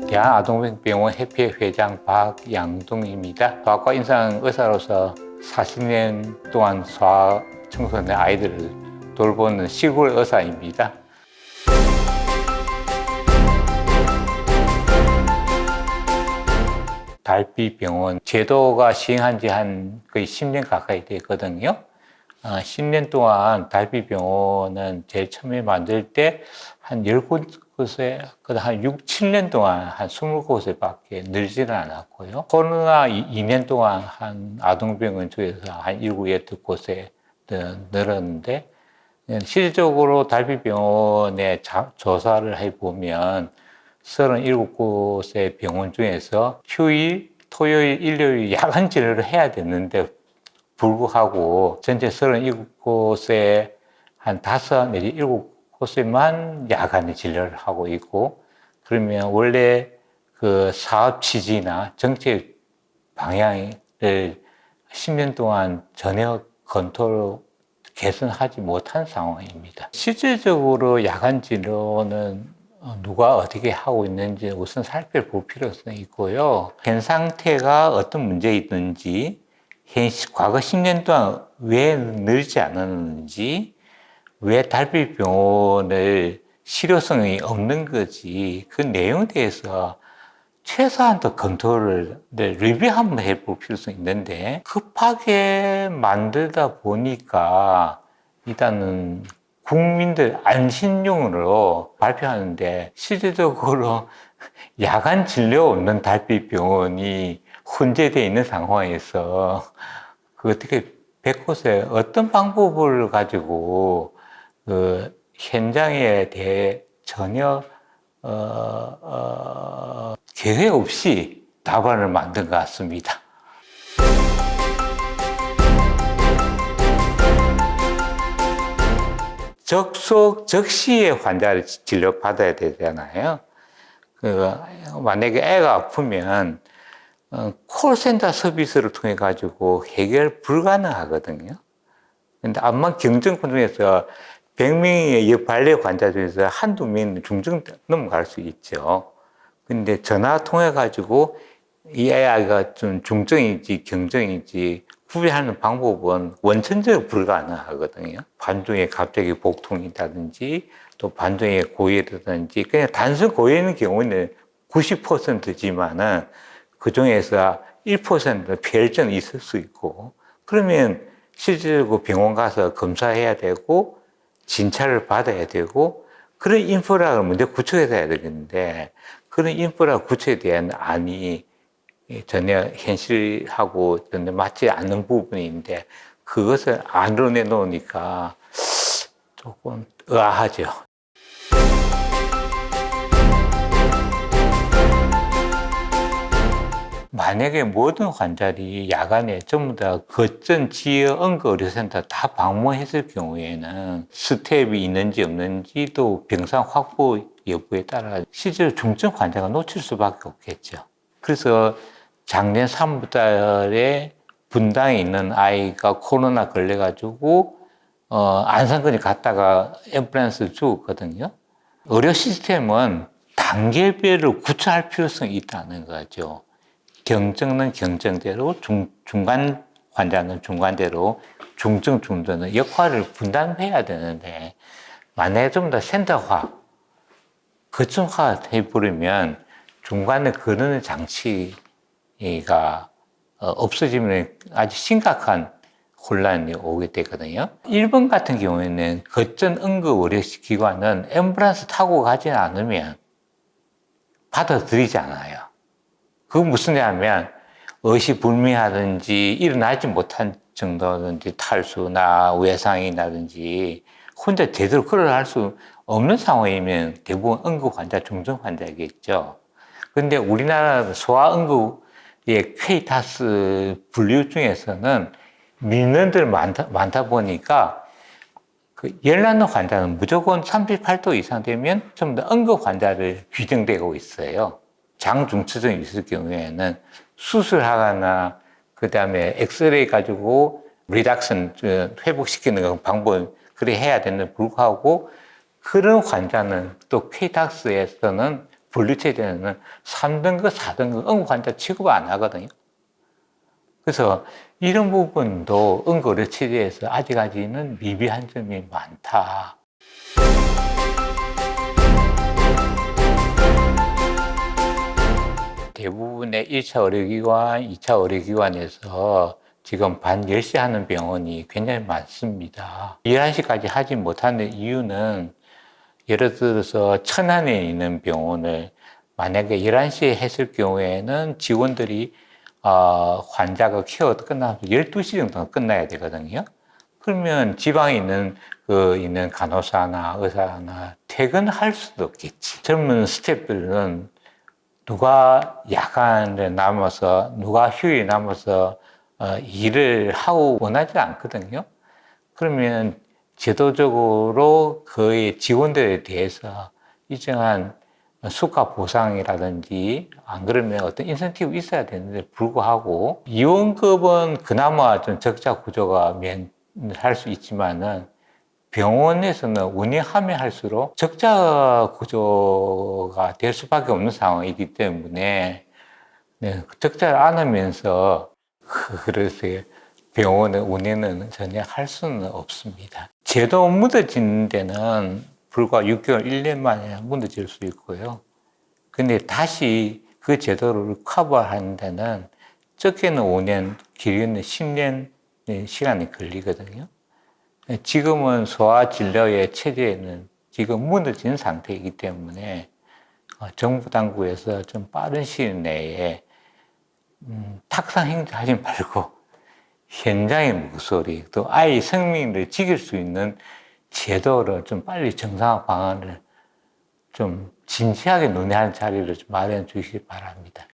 대한아동병원 해피의 회장 박양동입니다. 소아과 임상 의사로서 40년 동안 소아 청소년 아이들을 돌보는 시골 의사입니다. 달빛병원 제도가 시행한 지 한 거의 10년 가까이 됐거든요. 10년 동안 달빛병원은 제일 처음에 만들 때 한 10곳에, 한 6, 7년 동안 한 20곳에밖에 늘지는 않았고요. 코로나 2년 동안 한 아동병원 쪽에서 한 7, 8곳에 늘었는데, 실질적으로 달빛병원의 조사를 해보면 37곳의 병원 중에서 휴일, 토요일, 일요일 야간 진료를 해야 되는데 불구하고 전체 37곳에 한 5 내지 7곳에만 야간에 진료를 하고 있고, 그러면 원래 그 사업 취지나 정책 방향을 10년 동안 전혀 검토를 개선하지 못한 상황입니다. 실질적으로 야간 진료는 누가 어떻게 하고 있는지 우선 살펴볼 필요성이 있고요. 현 상태가 어떤 문제 있는지, 과거 10년 동안 왜 늘지 않았는지, 왜 달빛병원을 실효성이 없는 거지, 그 내용에 대해서 최소한 더 검토를, 리뷰 한번 해볼 필요성이 있는데, 급하게 만들다 보니까 일단은 국민들 안심용으로 발표하는데 실질적으로 야간 진료 없는 달빛병원이 혼재되어 있는 상황에서 그 어떻게 100곳에 어떤 방법을 가지고 그 현장에 대해 전혀 계획 없이 답안을 만든 것 같습니다. 적시에 환자를 진료받아야 되잖아요. 만약에 애가 아프면 콜센터 서비스를 통해 가지고 해결 불가능하거든요. 근데 암만 경증권 중에서 100명의 발레 환자 중에서 한두 명은 중증 넘어갈 수 있죠. 근데 전화 통해 가지고 이 아이가 좀 중증인지 경증인지 구별하는 방법은 원천적으로 불가능하거든요. 반중에 갑자기 복통이라든지 또 반중에 고열이라든지 그냥 단순 고열인 경우는 90%지만은 그 중에서 1% 폐혈증이 있을 수 있고, 그러면 실질적으로 병원 가서 검사해야 되고 진찰을 받아야 되고 그런 인프라를 먼저 구축해야 되겠는데, 그런 인프라 구축에 대한 안이 전혀 현실하고 전혀 맞지 않는 부분인데 그것을 안으로 내놓으니까 조금 의아하죠. 만약에 모든 환자들이 야간에 전부 다 거점 지역 응급의료센터 다 방문했을 경우에는 스텝이 있는지 없는지 또 병상 확보 여부에 따라 실제로 중증 환자가 놓칠 수밖에 없겠죠. 그래서 작년 3월달에 분당에 있는 아이가 코로나 걸려가지고 안산까지 갔다가 앰뷸런스 죽었거든요. 의료 시스템은 단계별로 구축할 필요성이 있다는 거죠. 경증은 경증대로, 중간 환자는 중간대로, 중증, 중도는 역할을 분담해야 되는데, 만약에 좀 더 센터화, 거점화 해버리면 중간에 거르는 장치가 없어지면 아주 심각한 혼란이 오게 되거든요. 일본 같은 경우에는 거점 응급의료기관은 앰뷸런스 타고 가지 않으면 받아들이지 않아요. 그건 무슨 얘기냐면 의식불명하든지 일어나지 못한 정도든지 탈수나 외상이라든지 혼자 제대로 걸어갈 수 없는 상황이면 대부분 응급 환자, 중증 환자겠죠. 근데 우리나라 소아응급의 퀘이타스 분류 중에서는 민원들 많다 보니까 그 열나는 환자는 무조건 38도 이상 되면 좀 더 응급 환자를 규정되고 있어요. 장중추증이 있을 경우에는 수술하거나 그 다음에 엑스레이 가지고 리덕션 회복시키는 방법 그래 해야 되는데 불구하고 그런 환자는 또 퀘이탁스에서는 분류체제는 3등급, 4등급 응급 환자 취급 안 하거든요. 그래서 이런 부분도 응급의료 체제에서 아직까지는 미비한 점이 많다. 대부분의 1차 의료기관, 2차 의료기관에서 지금 밤 10시 하는 병원이 굉장히 많습니다. 11시까지 하지 못하는 이유는 예를 들어서 천안에 있는 병원을 만약에 11시에 했을 경우에는 직원들이 환자가 케어가 끝나서 12시 정도는 끝나야 되거든요. 그러면 지방에 있는 간호사나 의사나 퇴근할 수도 없겠지. 젊은 스태프들은 누가 야간에 남아서, 누가 휴일에 남아서 일을 하고 원하지 않거든요. 그러면 제도적으로 그의 직원들에 대해서 일정한 수가 보상이라든지 안 그러면 어떤 인센티브 있어야 되는데 불구하고 이원급은 그나마 좀 적자 구조가 면할 수 있지만은 병원에서는 운영하면 할수록 적자 구조가 될 수밖에 없는 상황이기 때문에 적자를 안 하면서 그래서 병원의 운영은 전혀 할 수는 없습니다. 제도 무너지는 데는 불과 6개월, 1년 만에 무너질 수 있고요. 근데 다시 그 제도를 커버하는 데는 적게는 5년, 길게는 10년 시간이 걸리거든요. 지금은 소아진료의 체제는 지금 무너진 상태이기 때문에 정부 당국에서 좀 빠른 시일 내에 탁상 행정하지 말고 현장의 목소리, 또 아이 생명을 지킬 수 있는 제도를 좀 빨리 정상화 방안을 좀 진지하게 논의하는 자리를 좀 마련해 주시기 바랍니다.